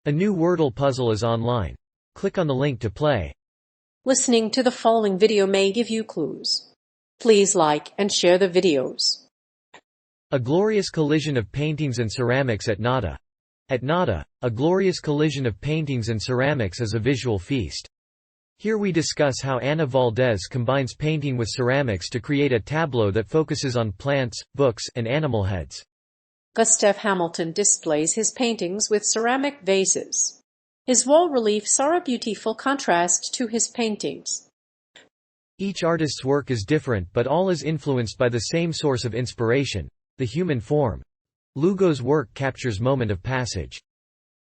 A new Wordle puzzle is online. Click on the link to play. Listening to the following video may give you clues. Please like and share the videos. A glorious collision of paintings and ceramics at Nada. At Nada, a glorious collision of paintings and ceramics is a visual feast. Here we discuss how Ana Valdez combines painting with ceramics to create a tableau that focuses on plants, books, and animal heads. Gustav Hamilton displays his paintings with ceramic vases. His wall reliefs are a beautiful contrast to his paintings. Each artist's work is different, but all is influenced by the same source of inspiration, the human form. Lugo's work captures moment of passage.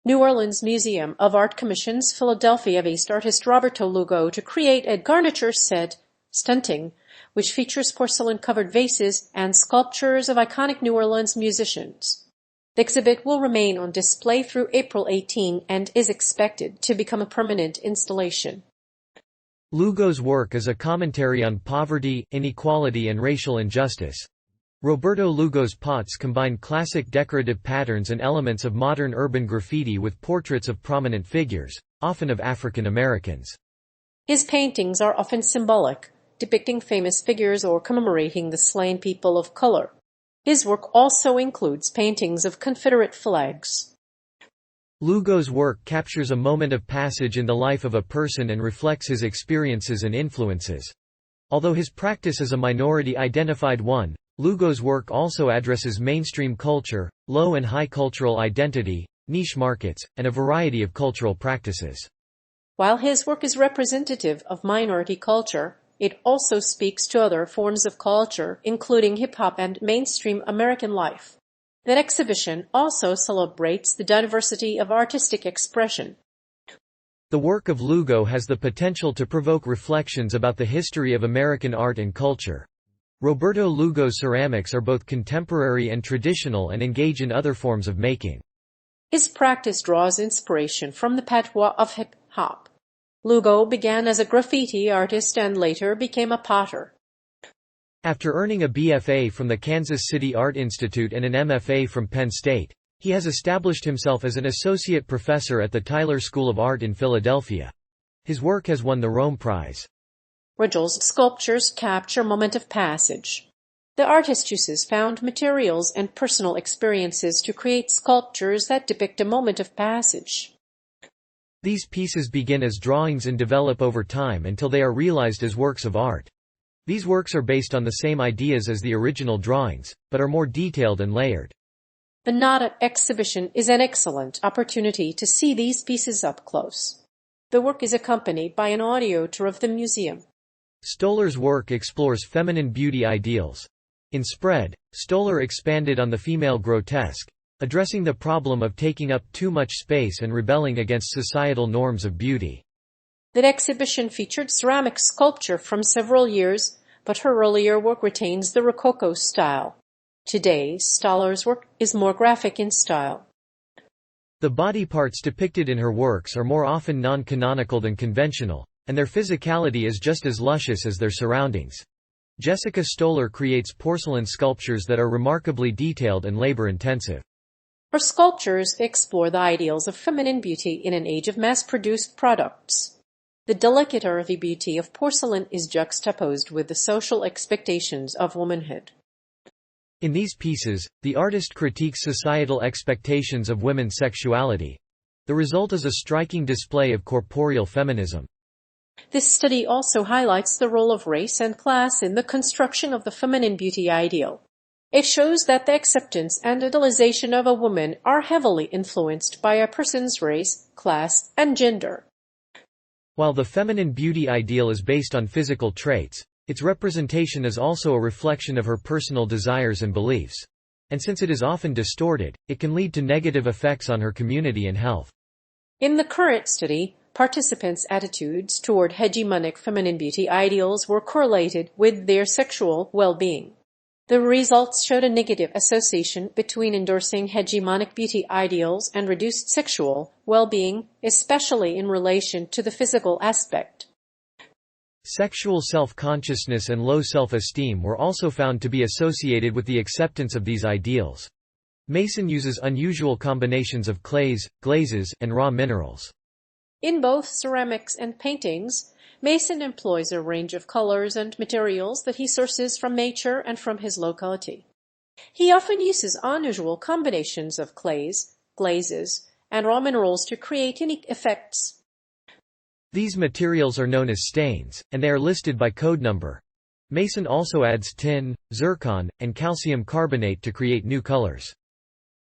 New Orleans Museum of Art commissions Philadelphia-based artist Roberto Lugo to create a garniture set, Stunting, which features porcelain-covered vases and sculptures of iconic New Orleans musicians. The exhibit will remain on display through April 18 and is expected to become a permanent installation. Lugo's work is a commentary on poverty, inequality and racial injustice. Roberto Lugo's pots combine classic decorative patterns and elements of modern urban graffiti with portraits of prominent figures, often of African Americans. His paintings are often symbolic, depicting famous figures or commemorating the slain people of color. His work also includes paintings of Confederate flags. Lugo's work captures a moment of passage in the life of a person and reflects his experiences and influences. Although his practice is a minority-identified one, Lugo's work also addresses mainstream culture, low and high cultural identity, niche markets, and a variety of cultural practices. While his work is representative of minority culture, it also speaks to other forms of culture, including hip-hop and mainstream American life. That exhibition also celebrates the diversity of artistic expression. The work of Lugo has the potential to provoke reflections about the history of American art and culture. Roberto Lugo's ceramics are both contemporary and traditional and engage in other forms of making. His practice draws inspiration from the patois of hip-hop. Lugo began as a graffiti artist and later became a potter. After earning a BFA from the Kansas City Art Institute and an MFA from Penn State, he has established himself as an associate professor at the Tyler School of Art in Philadelphia. His work has won the Rome Prize. Rugel's sculptures capture moment of passage. The artist uses found materials and personal experiences to create sculptures that depict a moment of passage. These pieces begin as drawings and develop over time until they are realized as works of art. These works are based on the same ideas as the original drawings, but are more detailed and layered. The Nada exhibition is an excellent opportunity to see these pieces up close. The work is accompanied by an audio tour of the museum. Stoller's work explores feminine beauty ideals. In Spread, Stoller expanded on the female grotesque, addressing the problem of taking up too much space and rebelling against societal norms of beauty. That exhibition featured ceramic sculpture from several years, but her earlier work retains the Rococo style. Today, Stoller's work is more graphic in style. The body parts depicted in her works are more often non-canonical than conventional, and their physicality is just as luscious as their surroundings. Jessica Stoller creates porcelain sculptures that are remarkably detailed and labor-intensive. Her sculptures explore the ideals of feminine beauty in an age of mass-produced products. The delicate earthy beauty of porcelain is juxtaposed with the social expectations of womanhood. In these pieces, the artist critiques societal expectations of women's sexuality. The result is a striking display of corporeal feminism. This study also highlights the role of race and class in the construction of the feminine beauty ideal. It shows that the acceptance and idolization of a woman are heavily influenced by a person's race, class, and gender. While the feminine beauty ideal is based on physical traits, its representation is also a reflection of her personal desires and beliefs. And since it is often distorted, it can lead to negative effects on her community and health. In the current study, participants' attitudes toward hegemonic feminine beauty ideals were correlated with their sexual well-being. The results showed a negative association between endorsing hegemonic beauty ideals and reduced sexual well-being, especially in relation to the physical aspect. Sexual self-consciousness and low self-esteem were also found to be associated with the acceptance of these ideals. Mason uses unusual combinations of clays, glazes, and raw minerals. In both ceramics and paintings, Mason employs a range of colors and materials that he sources from nature and from his locality. He often uses unusual combinations of clays, glazes, and raw minerals to create unique effects. These materials are known as stains, and they are listed by code number. Mason also adds tin, zircon, and calcium carbonate to create new colors.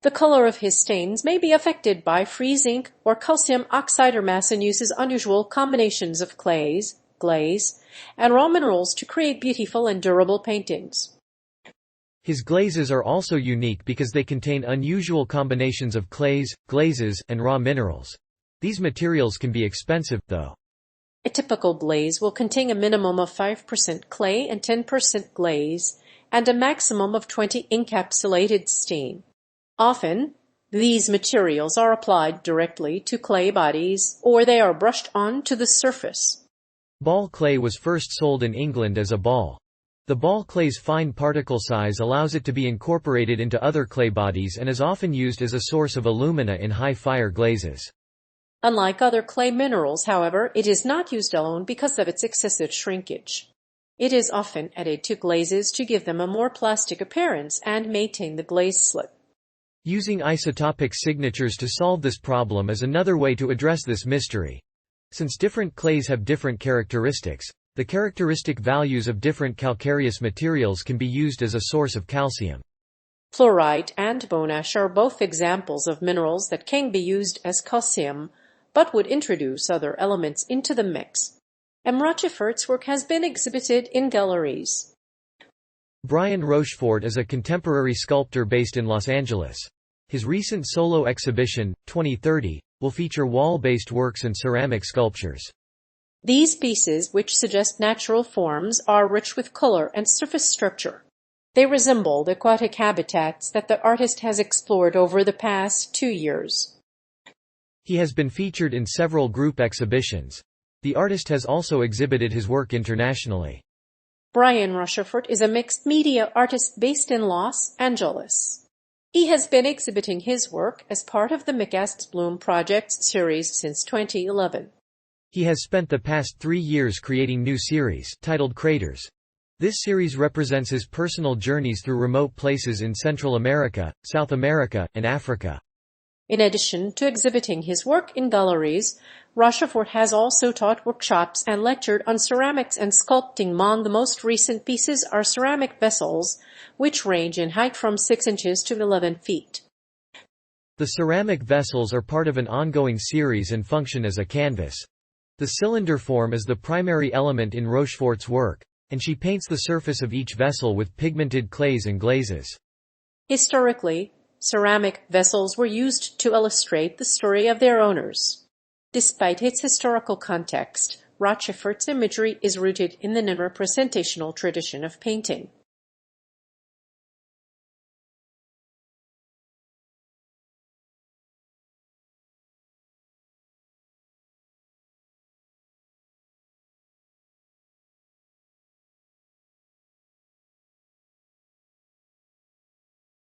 The color of his stains may be affected by freezing or calcium oxide, or Mason uses unusual combinations of clays, glaze, and raw minerals to create beautiful and durable paintings. His glazes are also unique because they contain unusual combinations of clays, glazes, and raw minerals. These materials can be expensive, though. A typical glaze will contain a minimum of 5% clay and 10% glaze, and a maximum of 20 encapsulated stain. Often, these materials are applied directly to clay bodies, or they are brushed on to the surface. Ball clay was first sold in England as a ball. The ball clay's fine particle size allows it to be incorporated into other clay bodies and is often used as a source of alumina in high-fire glazes. Unlike other clay minerals, however, it is not used alone because of its excessive shrinkage. It is often added to glazes to give them a more plastic appearance and maintain the glaze slip. Using isotopic signatures to solve this problem is another way to address this mystery. Since different clays have different characteristics, the characteristic values of different calcareous materials can be used as a source of calcium. Fluorite and bone ash are both examples of minerals that can be used as calcium, but would introduce other elements into the mix. Rochefort's work has been exhibited in galleries. Brian Rochefort is a contemporary sculptor based in Los Angeles. His recent solo exhibition, 2030, will feature wall-based works and ceramic sculptures. These pieces, which suggest natural forms, are rich with color and surface structure. They resemble the aquatic habitats that the artist has explored over the past 2 years. He has been featured in several group exhibitions. The artist has also exhibited his work internationally. Brian Rusherford is a mixed media artist based in Los Angeles. He has been exhibiting his work as part of the McAsk's Bloom Projects series since 2011. He has spent the past 3 years creating new series, titled Craters. This series represents his personal journeys through remote places in Central America, South America, and Africa. In addition to exhibiting his work in galleries, Rochefort has also taught workshops and lectured on ceramics and sculpting. Among the most recent pieces are ceramic vessels, which range in height from 6 inches to 11 feet. The ceramic vessels are part of an ongoing series and function as a canvas. The cylinder form is the primary element in Rochefort's work, and she paints the surface of each vessel with pigmented clays and glazes. Historically, ceramic vessels were used to illustrate the story of their owners. Despite its historical context, Rochefort's imagery is rooted in the non-representational tradition of painting.